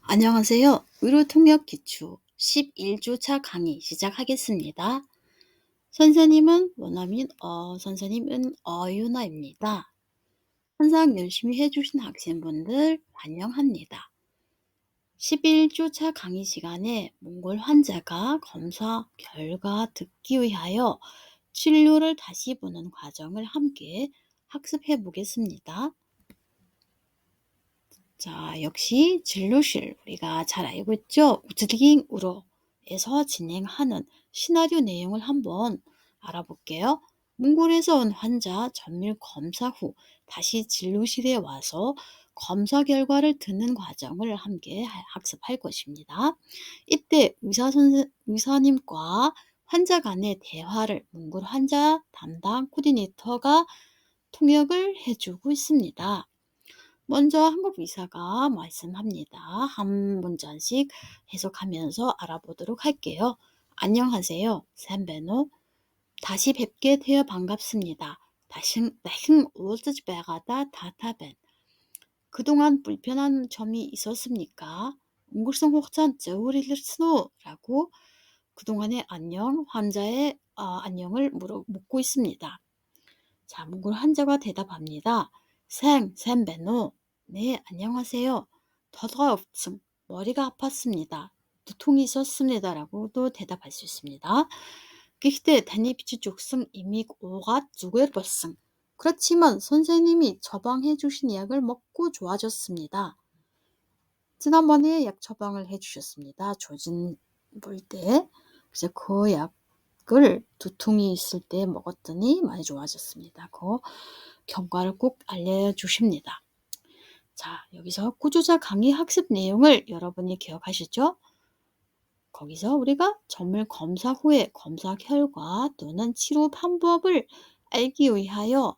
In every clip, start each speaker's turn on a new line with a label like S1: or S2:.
S1: 안녕하세요. 의료통역기초 11주차 강의 시작하겠습니다. 선생님은 원어민 선생님은 어윤아입니다. 항상 열심히 해주신 학생분들 환영합니다. 11주차 강의 시간에 몽골 환자가 검사 결과 듣기 위하여 진료를 다시 보는 과정을 함께 학습해 보겠습니다. 자, 역시 진료실 우리가 잘 알고 있죠? 우트딩으로에서 진행하는 시나리오 내용을 한번 알아볼게요. 몽골에서 온 환자 전밀 검사 후 다시 진료실에 와서 검사 결과를 듣는 과정을 함께 학습할 것입니다. 이때 의사님과 환자 간의 대화를 몽골 환자 담당 코디네이터가 통역을 해주고 있습니다. 먼저 한국 의사가 말씀합니다. 한 문장씩 해석하면서 알아보도록 할게요. 안녕하세요. 샘베노. 다시 뵙게 되어 반갑습니다. 다신 오즈지 베가다 다타벤. 그동안 불편한 점이 있었습니까? 옹글성 혹잔 저우리르스노 라고 그동안의 안녕, 환자의 안녕을 묻고 있습니다. 자, 몽골 환자가 대답합니다. 샘베노. 네, 안녕하세요. 더더 없음. 머리가 아팠습니다. 두통이 있었습니다. 라고도 대답할 수 있습니다. 기대 다니비치 족승 이미 오가 죽을 벌승. 그렇지만 선생님이 처방해 주신 약을 먹고 좋아졌습니다. 지난번에 약 처방을 해 주셨습니다. 조진 볼 때. 그래서 그 약을 두통이 있을 때 먹었더니 많이 좋아졌습니다. 그 경과를 꼭 알려주십니다. 자, 여기서 구조자 강의 학습 내용을 여러분이 기억하시죠? 거기서 우리가 전물 검사 후에 검사 결과 또는 치료 방법을 알기 위하여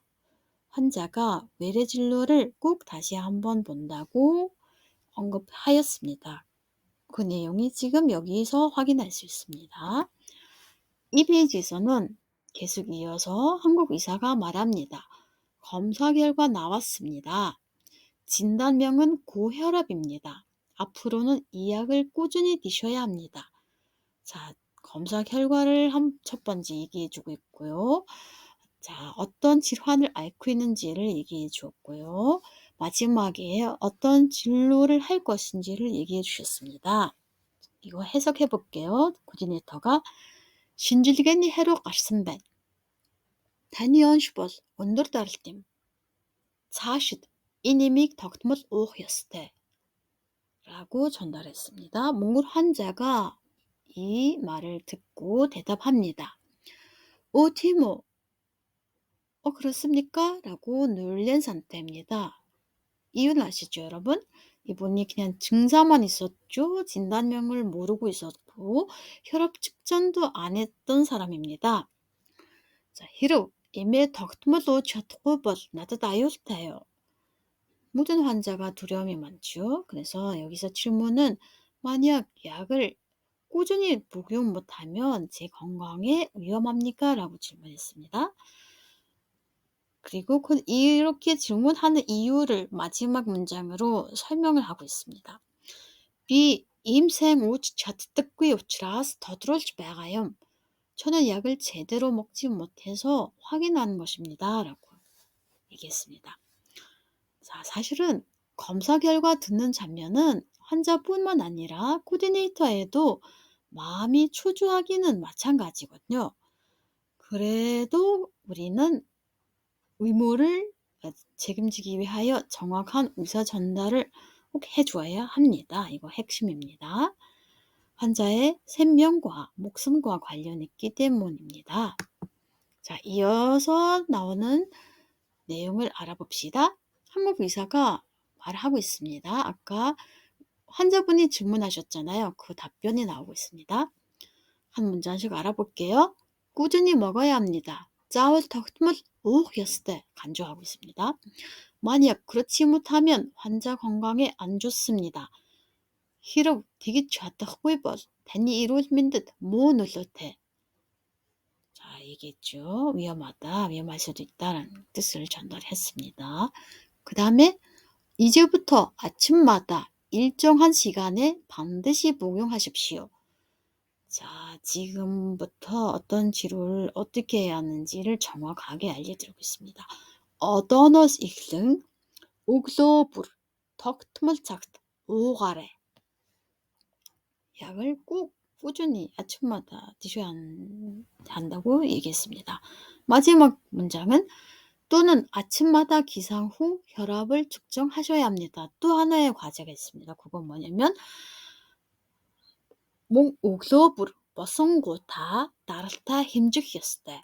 S1: 환자가 외래 진료를 꼭 다시 한번 본다고 언급하였습니다. 그 내용이 지금 여기서 확인할 수 있습니다. 이 페이지에서는 계속 이어서 한국 의사가 말합니다. 검사 결과 나왔습니다. 진단명은 고혈압입니다. 앞으로는 이 약을 꾸준히 드셔야 합니다. 자, 검사 결과를 첫 번째 얘기해 주고 있고요. 자, 어떤 질환을 앓고 있는지를 얘기해 주었고요. 마지막에 어떤 진료를 할 것인지를 얘기해 주셨습니다. 이거 해석해 볼게요. 코디네이터가 신질겐이 해로 qarsinbad. Таны шүбэл өндөр даралт юм. Цаашид 이 님이 тогтмол уух ёстой. 라고 전달했습니다. 몽골 환자가 이 말을 듣고 대답합니다. 오, 티모. 그렇습니까? 라고 놀란 상태입니다. 이유는 아시죠, 여러분? 이분이 그냥 증상만 있었죠. 진단명을 모르고 있었고 혈압 측정도 안 했던 사람입니다. 자, 히로 임에 тогтмол ууж чадахгүй бол надад аюултай. 모든 환자가 두려움이 많죠. 그래서 여기서 질문은 만약 약을 꾸준히 복용 못하면 제 건강에 위험합니까? 라고 질문했습니다. 그리고 이렇게 질문하는 이유를 마지막 문장으로 설명을 하고 있습니다. 비 임생 오지 чаддаггүй учраас тодруулж байгаа юм. 저는 약을 제대로 먹지 못해서 확인하는 것입니다. 라고 얘기했습니다. 자, 사실은 검사 결과 듣는 장면은 환자뿐만 아니라 코디네이터에도 마음이 초조하기는 마찬가지거든요. 그래도 우리는 의무를 책임지기 위하여 정확한 의사 전달을 꼭 해줘야 합니다. 이거 핵심입니다. 환자의 생명과 목숨과 관련있기 때문입니다. 자, 이어서 나오는 내용을 알아봅시다. 한국 의사가 말하고 있습니다. 아까 환자분이 질문하셨잖아요. 그 답변이 나오고 있습니다. 한 문장씩 알아볼게요. 꾸준히 먹어야 합니다. 짜올 덕물 오였을 강조하고 있습니다. 만약 그렇지 못하면 환자 건강에 안 좋습니다. 히로 되게 좌다고해버 단이 이루어진 듯 모노르테. 자, 얘기했죠. 위험할 수도 있다는 뜻을 전달했습니다. 그 다음에 이제부터 아침마다 일정한 시간에 반드시 복용하십시오. 자, 지금부터 어떤 치료를 어떻게 해야 하는지를 정확하게 알려드리겠습니다. 어더너스 익승, 옥소불, 턱트멀착트, 오가래. 약을 꼭 꾸준히 아침마다 드셔야 한다고 얘기했습니다. 마지막 문장은 또는 아침마다 기상 후 혈압을 측정하셔야 합니다. 또 하나의 과제가 있습니다. 그건 뭐냐면 옥소불, 버송고타, 나르타 힘주셨을 때.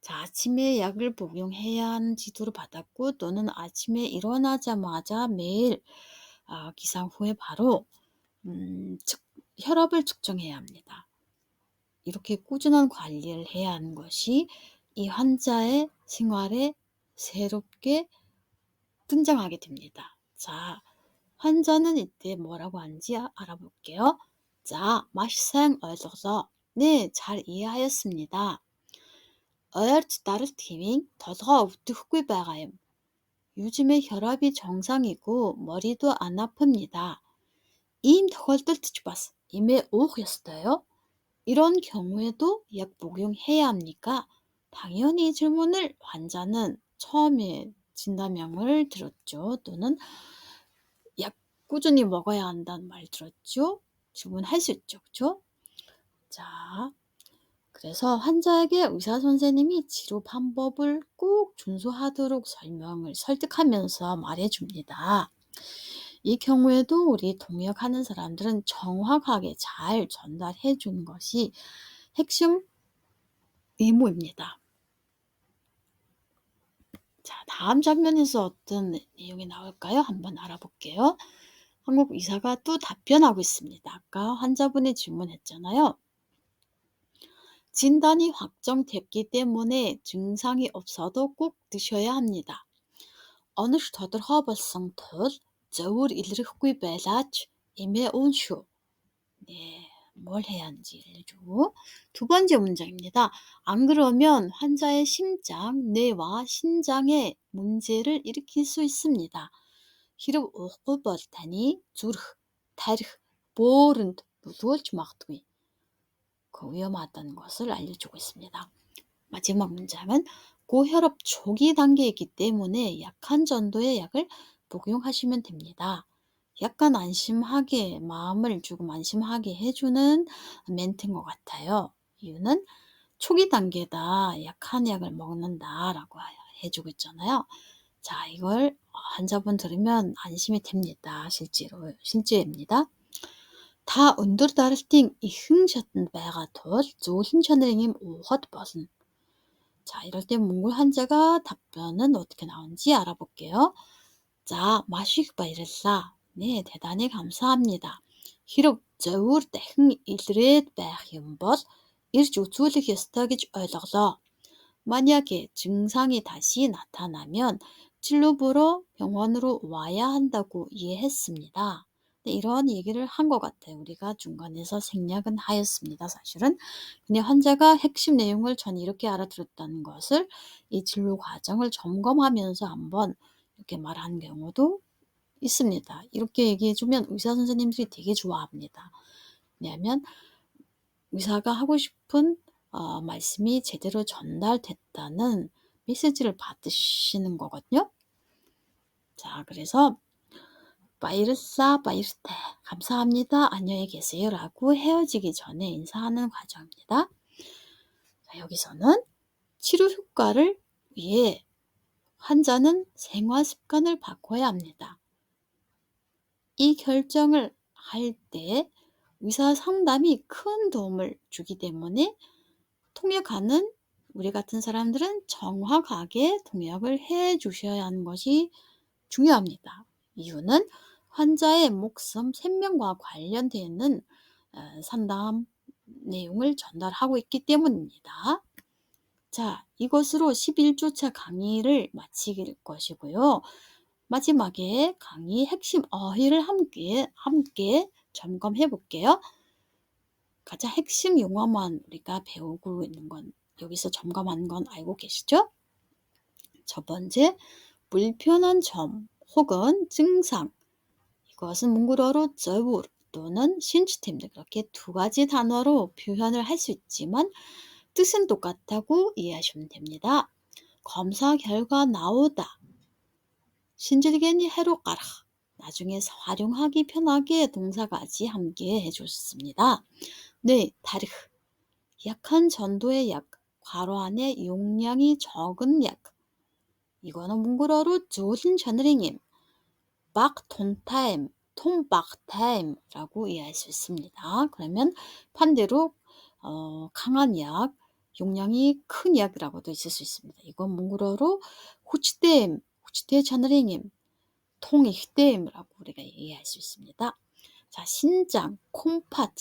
S1: 자, 아침에 약을 복용해야 하는 지도를 받았고 또는 아침에 일어나자마자 매일 기상 후에 바로 혈압을 측정해야 합니다. 이렇게 꾸준한 관리를 해야 하는 것이 이 환자의 생활에 새롭게 등장하게 됩니다. 자, 환자는 이때 뭐라고 하는지 알아볼게요. 자, 마시생 어서서 네, 잘 이해하였습니다. 얼츠 따를 티밍 더더 우뜨흑귀 바가요. 요즘에 혈압이 정상이고 머리도 안 아픕니다. 임 털들 트치바스 임에 오였어요. 이런 경우에도 약 복용해야 합니까? 당연히 질문을 환자는 처음에 진단명을 들었죠. 또는 약 꾸준히 먹어야 한다는 말 들었죠. 질문할 수 있죠. 그렇죠? 자, 그래서 환자에게 의사 선생님이 치료 방법을 꼭 준수하도록 설득하면서 말해줍니다. 이 경우에도 우리 동역하는 사람들은 정확하게 잘 전달해 주는 것이 핵심 의무입니다. 자, 다음 장면에서 어떤 내용이 나올까요? 한번 알아볼게요. 한국 의사가 또 답변하고 있습니다. 아까 환자분이 질문했잖아요. 진단이 확정됐기 때문에 증상이 없어도 꼭 드셔야 합니다. Онош тодорхой болсон тул зөвөр илэрхгүй байлаач эмээ ууншүү. 네, 뭘 해야 하는지 알려주고. 두 번째 문장입니다. 안 그러면 환자의 심장, 뇌와 신장에 문제를 일으킬 수 있습니다. Хэрэг уухгүй бол таны зүрх, тарих, бөөрөнд нөлөөлж магадгүй. 그 위험하다는 것을 알려주고 있습니다. 마지막 문장은 고혈압 초기 단계이기 때문에 약한 전도의 약을 복용하시면 됩니다. 약간 안심하게, 마음을 조금 안심하게 해주는 멘트인 것 같아요. 이유는 초기 단계다, 약한 약을 먹는다라고 해주고 있잖아요. 자, 이걸 환자분 들으면 안심이 됩니다. 실제입니다. Та өндөр даралтын ихэнх шатанд байгаа тул зөвлөн чанарын юм уухад болно. 자, 이럴 때 몽골 환자가 답변은 어떻게 나오는지 알아볼게요. 자, 마시기 바이랬사. 네, 대단히 감사합니다. Хэрэг зөвөр дахин илрээд байх юм бол ирж үзүүлэх ёстой гэж ойлголоо. 만약에 증상이 다시 나타나면 진료 보러 병원으로 와야 한다고 이해했습니다. 네, 이런 얘기를 한 것 같아요. 우리가 중간에서 생략은 하였습니다. 사실은. 근데 환자가 핵심 내용을 전 이렇게 알아들었다는 것을 이 진료 과정을 점검하면서 한번 이렇게 말하는 경우도 있습니다. 이렇게 얘기해주면 의사 선생님들이 되게 좋아합니다. 왜냐하면 의사가 하고 싶은 말씀이 제대로 전달됐다는 메시지를 받으시는 거거든요. 자, 그래서 바이르사 바이르테 감사합니다. 안녕히 계세요 라고 헤어지기 전에 인사하는 과정입니다. 자, 여기서는 치료 효과를 위해 환자는 생활 습관을 바꿔야 합니다. 이 결정을 할 때 의사 상담이 큰 도움을 주기 때문에 통역하는 우리 같은 사람들은 정확하게 통역을 해 주셔야 하는 것이 중요합니다. 이유는 환자의 목숨, 생명과 관련되는 상담 내용을 전달하고 있기 때문입니다. 자, 이것으로 11주차 강의를 마칠 것이고요. 마지막에 강의 핵심 어휘를 함께 점검해 볼게요. 가장 핵심 용어만 우리가 배우고 있는 건 여기서 점검하는 건 알고 계시죠? 첫 번째, 불편한 점 혹은 증상. 이것은 몽골어로 저울 또는 신주템 그렇게 두 가지 단어로 표현을 할 수 있지만 뜻은 똑같다고 이해하시면 됩니다. 검사 결과 나오다. 신질겐이 해로 가라. 나중에 활용하기 편하게 동사까지 함께 해줬습니다. 네, 다르. 약한 전도의 약, 괄호 안에 용량이 적은 약. 이거는 몽골어로 조진 저너링임, 박톤타임, 톰박타임라고 이해할 수 있습니다. 그러면 반대로 강한 약, 용량이 큰 약이라고도 있을 수 있습니다. 이건 몽골어로 후치댐, 후치대 저너링임, 통익댐이라고 우리가 이해할 수 있습니다. 자, 신장, 콩팥.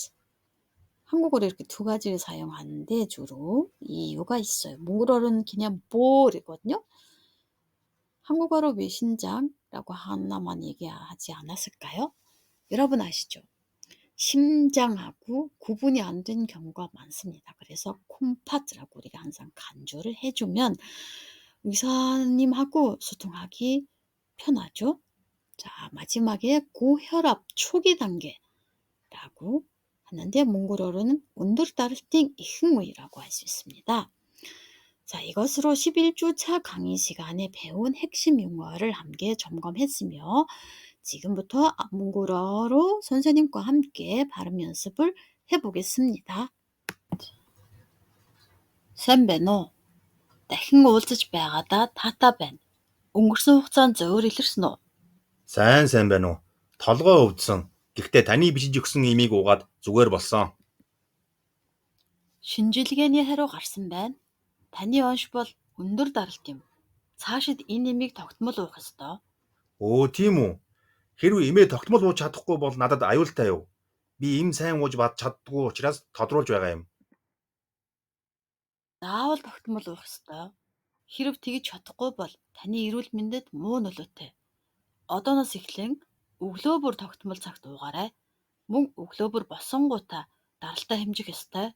S1: 한국어로 이렇게 두 가지를 사용하는데 주로 이유가 있어요. 몽골어로는 그냥 볼이거든요. 한국어로 왜 신장이라고 하나만 얘기하지 않았을까요? 여러분 아시죠? 심장하고 구분이 안 된 경우가 많습니다. 그래서 콩팥이라고 우리가 항상 간주를 해주면 의사님하고 소통하기 편하죠. 자, 마지막에 고혈압 초기 단계라고 하는데 몽골어로는 운돌따르띵 이흥무이라고 할 수 있습니다. 자, 이것으로 11주차 강의 시간에 배운 핵심 용어를 함께 점검했으며 지금부터 몽골어로 선생님과 함께 발음 연습을 해보겠습니다. Сайн байна уу? Дахин уулзаж байгаадаа таатай байна. Өнгөрсөн хугацаанд зөөр илэрсэн үү?
S2: Сайн байна уу? Толгой өвдсөн. Гэхдээ таны бичиж өгсөн имийг угаад зүгээр болсон.
S1: Шинжилгээний хариу гарсан байна. Таны онш бол өндөр даралт юм. Цаашид энэ имийг тогтмол уух ёстой.
S2: Өө тийм үү? Хэрвээ имээ тогтмол ууж чадахгүй бол надад аюултай юу? Би им сайн ууж бат чаддгүй учраас тодруулж байгаа юм.
S1: Заавал тогтмол уух ёстой. Хэрв тэгж чадахгүй бол таны эрүүл мэндэд муу нөлөөтэй. Одооноос эхлэн өглөө бүр тогтмол цагт уугаарай. Мөн өглөө бүр босонгуудаа даралтаа хэмжих ёстой.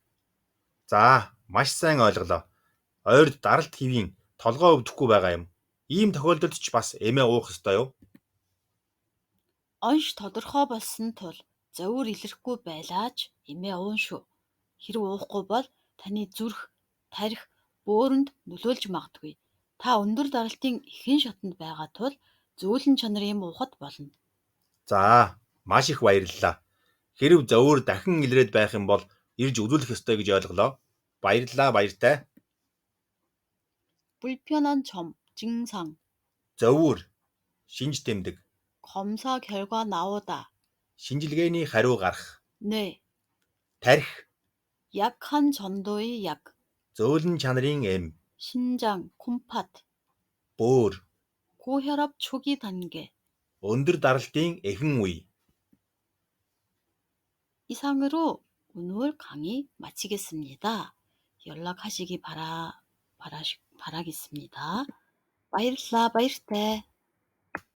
S2: За, маш сайн ойлголоо. Ойрд даралт хэвийн толгой өвдөхгүй байгаа юм. Ийм тохиолдолд ч бас эмээ уух ёстой юу?
S1: Онш тодорхой болсон тул зовөр илэрхгүй байлаач эмээ уун шүү. Хэрв уухгүй бол таны зүрх, тархи, бөөрөнд нөлөөлж магадгүй. Та өндөр даралтын ихэнх шатнд байгаа тул зөөлөн чанар юм уухад болно.
S2: За, маш их баярлалаа. Хэрв зөөр дахин илрээд байх юм бол ирж үзүүлэх ёстой гэж ойлголоо. Баярлалаа, баяртай.
S1: 불편한 점, 증상,
S2: Зөөр, шинж тэмдэг,
S1: 검사 결과 나오다.
S2: шинжилгээний хариу гарах,
S1: 네,
S2: тархи,
S1: 약한 전도의 약,
S2: зөөлөн чанарын эм,
S1: 신장, 콩팥,
S2: бөөр,
S1: 고혈압 초기 단계.
S2: өндөр даралтын эхэн үе.
S1: 이상으로 오늘 강의 마치겠습니다. 연락하시기 바라겠습니다. 바이르라 바이르테.